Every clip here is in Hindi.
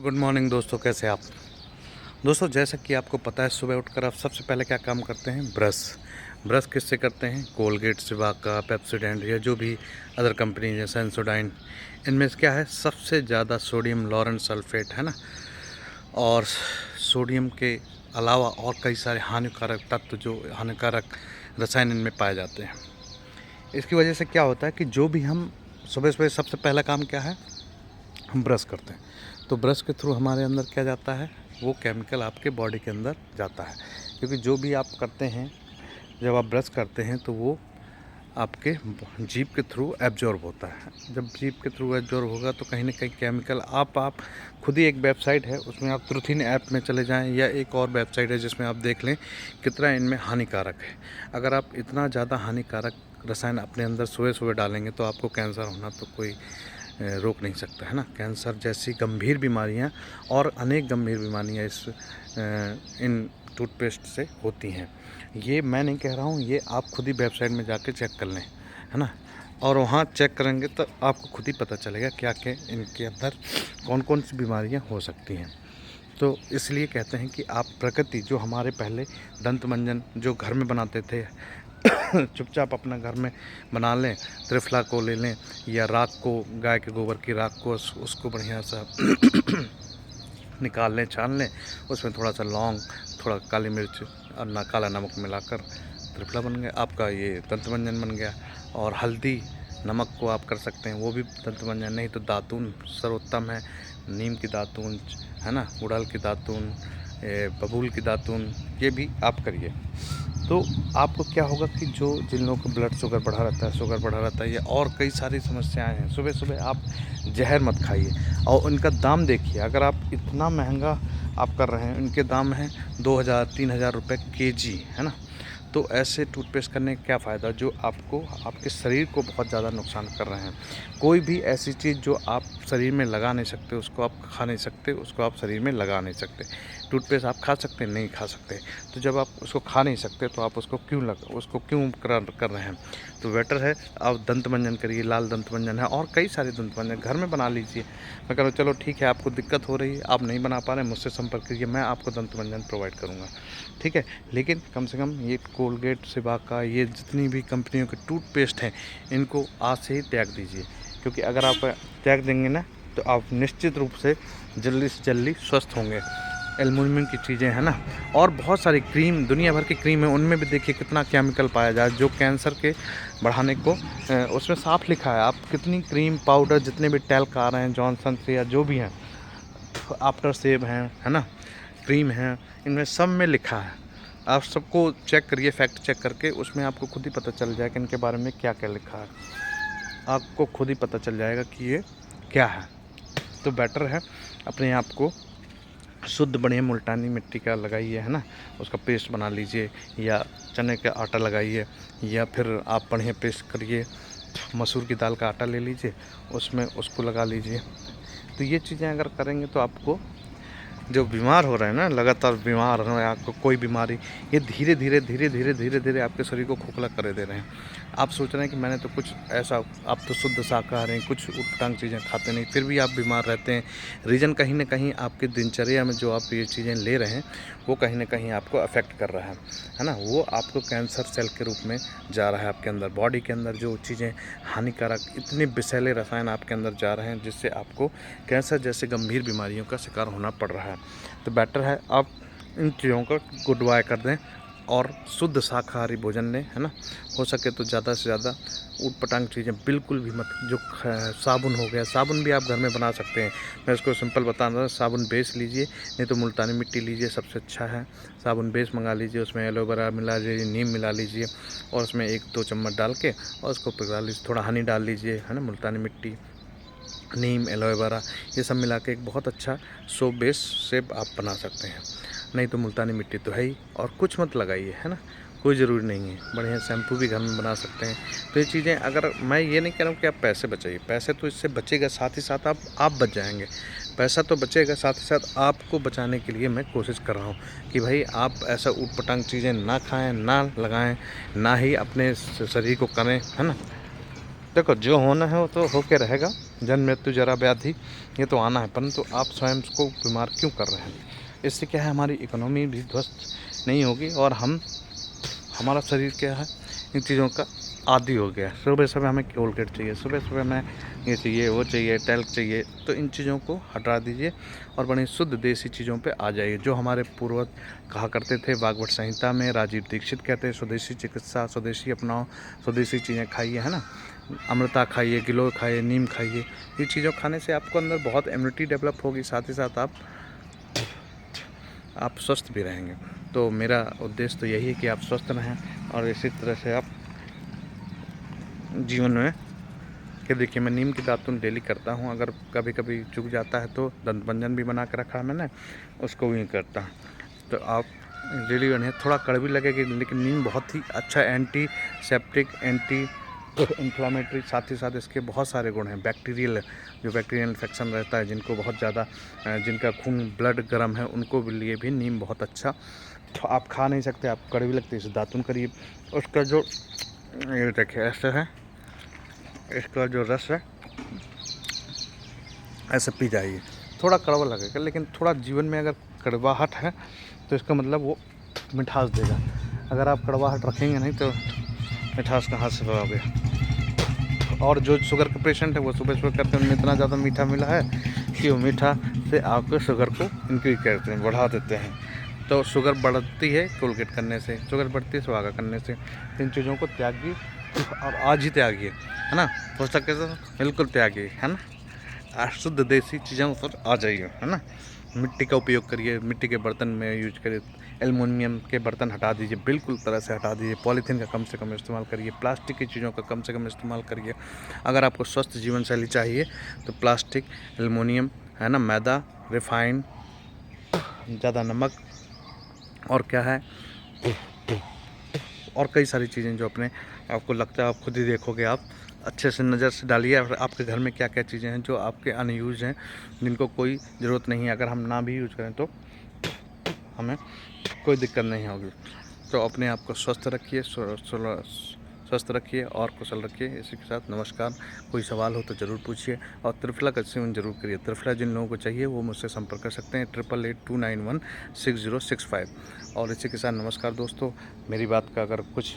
गुड मॉर्निंग दोस्तों, कैसे आप दोस्तों। जैसा कि आपको पता है, सुबह उठकर आप सबसे पहले क्या काम करते हैं? ब्रश किससे करते हैं? कोलगेट, सिवाका, पेप्सोडेंट या जो भी अदर कंपनी है सेंसोडाइन। इनमें से क्या है? सबसे ज़्यादा सोडियम लॉरेंट सल्फेट है ना, और सोडियम के अलावा और कई सारे हानिकारक तत्व, जो हानिकारक रसायन इनमें पाए जाते हैं। इसकी वजह से क्या होता है कि जो भी हम सुबह सुबह सबसे पहला काम क्या है? हम ब्रश करते हैं। तो ब्रश के थ्रू हमारे अंदर क्या जाता है? वो केमिकल आपके बॉडी के अंदर जाता है, क्योंकि जो भी आप करते हैं, जब आप ब्रश करते हैं तो वो आपके जीभ के थ्रू एब्जॉर्ब होता है। जब जीभ के थ्रू एब्जॉर्ब होगा तो कहीं ना कहीं केमिकल आप खुद ही, एक वेबसाइट है उसमें आप ट्रूथिन ऐप में चले जाएं, या एक और वेबसाइट है जिसमें आप देख लें कितना इनमें हानिकारक है। अगर आप इतना ज़्यादा हानिकारक रसायन अपने अंदर सुबह सुबह डालेंगे तो आपको कैंसर होना तो कोई रोक नहीं सकता है ना। कैंसर जैसी गंभीर बीमारियां और अनेक गंभीर बीमारियां इन टूथपेस्ट से होती हैं। ये मैं नहीं कह रहा हूँ, ये आप खुद ही वेबसाइट में जाके चेक कर लें, है ना। और वहाँ चेक करेंगे तो आपको खुद ही पता चलेगा क्या क्या इनके अंदर कौन कौन सी बीमारियां हो सकती हैं। तो इसलिए कहते हैं कि आप प्रकृति, जो हमारे पहले दंत मंजन जो घर में बनाते थे चुपचाप अपना घर में बना लें, त्रिफला को ले लें या राख को, गाय के गोबर की राख को, उसको बढ़िया सा निकाल लें, छान लें, उसमें थोड़ा सा लौंग, थोड़ा काली मिर्च और काला नमक मिलाकर त्रिफला बन गया आपका, ये दंतमंजन बन गया। और हल्दी नमक को आप कर सकते हैं, वो भी दंतमंजन। नहीं तो दातून सर्वोत्तम है, नीम की दातून है ना, गुड़हल की दातून, बबूल की दातून, ये भी आप करिए। तो आपको क्या होगा कि जो जिन लोगों को ब्लड शुगर बढ़ा रहता है या और कई सारी समस्याएं हैं, सुबह सुबह आप जहर मत खाइए। और उनका दाम देखिए, अगर आप इतना महंगा आप कर रहे हैं, इनके दाम हैं 2000-3000 रुपये केजी, है ना। तो ऐसे टूथपेस्ट करने का क्या फ़ायदा जो आपको, आपके शरीर को बहुत ज़्यादा नुकसान कर रहे हैं। कोई भी ऐसी चीज़ जो आप शरीर में लगा नहीं सकते, उसको आप खा नहीं सकते, उसको आप शरीर में लगा नहीं सकते। टूथपेस्ट आप खा सकते हैं? नहीं खा सकते। तो जब आप उसको खा नहीं सकते तो आप उसको क्यों कर रहे हैं? तो बेटर है आप दंत मंजन करिए। लाल दंत मंजन है और कई सारे दंत मंजन घर में बना लीजिए। मैं कह रहा हूँ चलो ठीक है, आपको दिक्कत हो रही है, आप नहीं बना पा रहे हैं, मुझसे संपर्क कीजिए, मैं आपको दंत मंजन प्रोवाइड करूँगा, ठीक है। लेकिन कम से कम ये कोलगेट, सिवाका, ये जितनी भी कंपनियों के टूथपेस्ट हैं, इनको आज से ही त्याग दीजिए। क्योंकि अगर आप त्याग देंगे ना तो आप निश्चित रूप से जल्दी स्वस्थ होंगे। एल्युमिनियम की चीज़ें हैं ना, और बहुत सारी क्रीम, दुनिया भर की क्रीम है, उनमें भी देखिए कितना केमिकल पाया जाए जो कैंसर के बढ़ाने को, उसमें साफ लिखा है। आप कितनी क्रीम, पाउडर, जितने भी टैल्क आ रहे हैं जॉनसन से या जो भी हैं, आफ्टर सेव हैं, है ना, क्रीम हैं, इनमें सब में लिखा है। आप सबको चेक करिए, फैक्ट चेक करके, उसमें आपको खुद ही पता चल जाएगा कि इनके बारे में क्या क्या लिखा है। आपको खुद ही पता चल जाएगा कि ये क्या है। तो बेटर है अपने आप को शुद्ध बढ़िया मुल्तानी मिट्टी का लगाइए, है ना, उसका पेस्ट बना लीजिए, या चने का आटा लगाइए, या फिर आप बढ़िया पेस्ट करिए, मसूर की दाल का आटा ले लीजिए, उसमें उसको लगा लीजिए। तो ये चीज़ें अगर करेंगे तो आपको, जो बीमार हो रहे हैं ना, लगातार बीमार हो रहे हैं, आपको कोई बीमारी, ये धीरे धीरे आपके शरीर को खोखला कर दे रहे हैं। आप सोच रहे हैं कि मैंने तो कुछ ऐसा, आप तो शुद्ध शाकाहारी हैं, कुछ उटपटांग चीज़ें खाते नहीं, फिर भी आप बीमार रहते हैं। रीज़न कहीं ना कहीं आपकी दिनचर्या में जो आप ये चीज़ें ले रहे हैं, वो कहीं ना कहीं आपको अफेक्ट कर रहा है ना। वो आपको कैंसर सेल के रूप में जा रहा है आपके अंदर। बॉडी के अंदर जो चीज़ें हानिकारक, इतने विषैले रसायन आपके अंदर जा रहे हैं, जिससे आपको कैंसर जैसे गंभीर बीमारियों का शिकार होना पड़ रहा है। तो बेटर है आप इन चीज़ों का गुड बाय कर दें और शुद्ध शाकाहारी भोजन लें, है ना। हो सके तो ज़्यादा से ज़्यादा ऊटपटांग चीज़ें बिल्कुल भी मत। जो साबुन हो गया, साबुन भी आप घर में बना सकते हैं। मैं इसको सिंपल बता रहा हूँ, साबुन बेस लीजिए, नहीं तो मुल्तानी मिट्टी लीजिए, सबसे अच्छा है। साबुन बेस मंगा लीजिए, उसमें एलोवेरा मिला लीजिए, नीम मिला लीजिए, और उसमें 1-2 चम्मच डाल के और उसको पिघला लीजिए, थोड़ा हनी डाल लीजिए, है ना। मुल्तानी मिट्टी, नीम, एलोवेरा, ये सब मिला के एक बहुत अच्छा सोप बेस सेप आप बना सकते हैं। नहीं तो मुल्तानी मिट्टी तो है ही, और कुछ मत लगाइए, है ना, कोई ज़रूरी नहीं है। बढ़िया शैम्पू भी घर में बना सकते हैं। तो ये चीज़ें, अगर मैं ये नहीं कह रहा हूँ कि आप पैसे बचाइए, पैसे तो इससे बचेगा, साथ ही साथ आप बच जाएंगे। पैसा तो बचेगा, साथ ही साथ आपको बचाने के लिए मैं कोशिश कर रहा हूँ कि भाई आप ऐसा ऊटपटांग चीज़ें ना खाएँ, ना लगाएँ, ना ही अपने शरीर को करें, है ना। देखो, जो होना है वो तो होके रहेगा। जन्म मृत्यु जरा व्याधि ये तो आना है, परंतु आप स्वयं को बीमार क्यों कर रहे हैं? इससे क्या है, हमारी इकोनॉमी भी ध्वस्त नहीं होगी और हमारा शरीर क्या है, इन चीज़ों का आदी हो गया। सुबह सुबह हमें कोलगेट चाहिए, सुबह सुबह हमें ये चाहिए, वो चाहिए, टैल्क चाहिए। तो इन चीज़ों को हटा दीजिए और बड़ी शुद्ध देसी चीज़ों पे आ जाइए। जो हमारे पूर्वज कहा करते थे भागवत संहिता में, राजीव दीक्षित कहते हैं स्वदेशी चिकित्सा, स्वदेशी अपनाओ, स्वदेशी चीज़ें खाइए, है ना। अमृता खाइए, गिलोय खाइए, नीम खाइए। ये चीज़ों खाने से आपको अंदर बहुत इम्यूनिटी डेवलप होगी, साथ ही साथ आप स्वस्थ भी रहेंगे। तो मेरा उद्देश्य तो यही है कि आप स्वस्थ रहें और इसी तरह से आप जीवन में कि देखिए, मैं नीम की दातुन डेली करता हूँ। अगर कभी कभी चूक जाता है तो दंतमंजन भी बना के रखा है मैंने, उसको भी करता हूँ। तो आप डेली बने, थोड़ा कड़वी लगेगी लेकिन नीम बहुत ही अच्छा एंटीसेप्टिक, एंटी इन्फ्लामेटरी, साथ ही साथ इसके बहुत सारे गुण हैं। बैक्टीरियल इन्फेक्शन रहता है, जिनको बहुत ज़्यादा, जिनका खून ब्लड गर्म है, उनको भी लिए भी नीम बहुत अच्छा। तो आप खा नहीं सकते, आप कड़वी लगती है, इसे दातुन करिए। उसका जो ये देखिए ऐसे है, इसका जो रस है ऐसे पी जाइए। थोड़ा कड़वा लगेगा लेकिन थोड़ा जीवन में अगर कड़वाहट है तो इसका मतलब वो मिठास देगा। अगर आप कड़वाहट रखेंगे नहीं तो मिठास कहाँ से पाओगे। और जो शुगर के पेशेंट है वो सुबह सुबह करते हैं, उनमें इतना ज़्यादा मीठा मिला है कि वो मीठा से आपके शुगर को इंक्रीज करते हैं, बढ़ा देते हैं। तो शुगर बढ़ती है कोलगेट करने से, शुगर बढ़ती है सुहागा करने से। इन चीज़ों को त्यागिए और आज ही त्यागिए, है ना। हो सके तो बिल्कुल त्यागिए, है ना। शुद्ध देसी चीज़ों पर आ जाइए, है ना। मिट्टी का उपयोग करिए, मिट्टी के बर्तन में यूज करिए। एल्युमिनियम के बर्तन हटा दीजिए, बिल्कुल तरह से हटा दीजिए। पॉलीथीन का कम से कम इस्तेमाल करिए, प्लास्टिक की चीज़ों का कम से कम इस्तेमाल करिए। अगर आपको स्वस्थ जीवन शैली चाहिए तो प्लास्टिक, एल्युमिनियम, है ना, मैदा, रिफाइंड, ज़्यादा नमक और क्या है, और कई सारी चीज़ें जो अपने आपको लगता है, आप खुद ही देखोगे, आप अच्छे से नज़र से डालिए और आपके घर में क्या क्या चीज़ें हैं जो आपके अनयूज हैं, जिनको कोई ज़रूरत नहीं है। अगर हम ना भी यूज करें तो हमें कोई दिक्कत नहीं होगी। तो अपने आप को स्वस्थ रखिए, स्वस्थ रखिए और कुशल रखिए। इसी के साथ नमस्कार। कोई सवाल हो तो ज़रूर पूछिए और त्रिफला का सेवन जरूर करिए। त्रिफला जिन लोगों को चाहिए वो मुझसे संपर्क कर सकते हैं 8882916065। और इसी के साथ नमस्कार दोस्तों। मेरी बात का अगर कुछ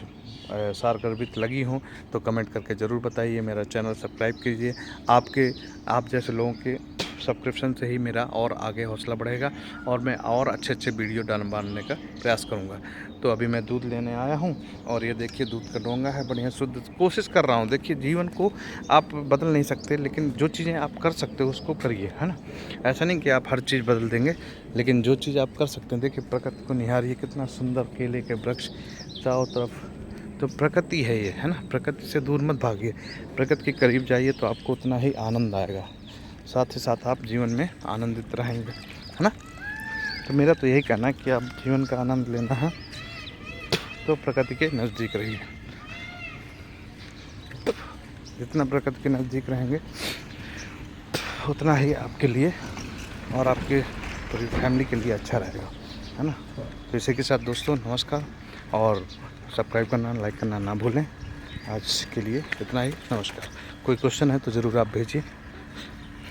सार गर्भित लगी हो तो कमेंट करके ज़रूर बताइए। मेरा चैनल सब्सक्राइब कीजिए। आप जैसे लोगों के सब्सक्रिप्शन से ही मेरा और आगे हौसला बढ़ेगा और मैं और अच्छे अच्छे वीडियो डालने का प्रयास करूँगा। तो अभी मैं दूध लेने आया हूँ और ये देखिए दूध का डोंगा है, बढ़िया शुद्ध कोशिश कर रहा हूँ। देखिए, जीवन को आप बदल नहीं सकते लेकिन जो चीज़ें आप कर सकते हो उसको करिए, है ना। ऐसा नहीं कि आप हर चीज़ बदल देंगे, लेकिन जो चीज़ आप कर सकते हैं। देखिए प्रकृति को निहारिए, कितना सुंदर केले के वृक्ष चारों तरफ। तो प्रकृति है ये, है ना। प्रकृति से दूर मत भागिए, प्रकृति के करीब जाइए तो आपको उतना ही आनंद आएगा। साथ ही साथ आप जीवन में आनंदित रहेंगे, है ना। तो मेरा तो यही कहना है कि आप जीवन का आनंद लेना है तो प्रकृति के नज़दीक रहिए। जितना प्रकृति के नज़दीक रहेंगे उतना ही आपके लिए और आपके पूरी फैमिली के लिए अच्छा रहेगा, है ना। तो इसी के साथ दोस्तों नमस्कार और सब्सक्राइब करना, लाइक करना ना भूलें। आज के लिए इतना ही, नमस्कार। कोई क्वेश्चन है तो ज़रूर आप भेजिए।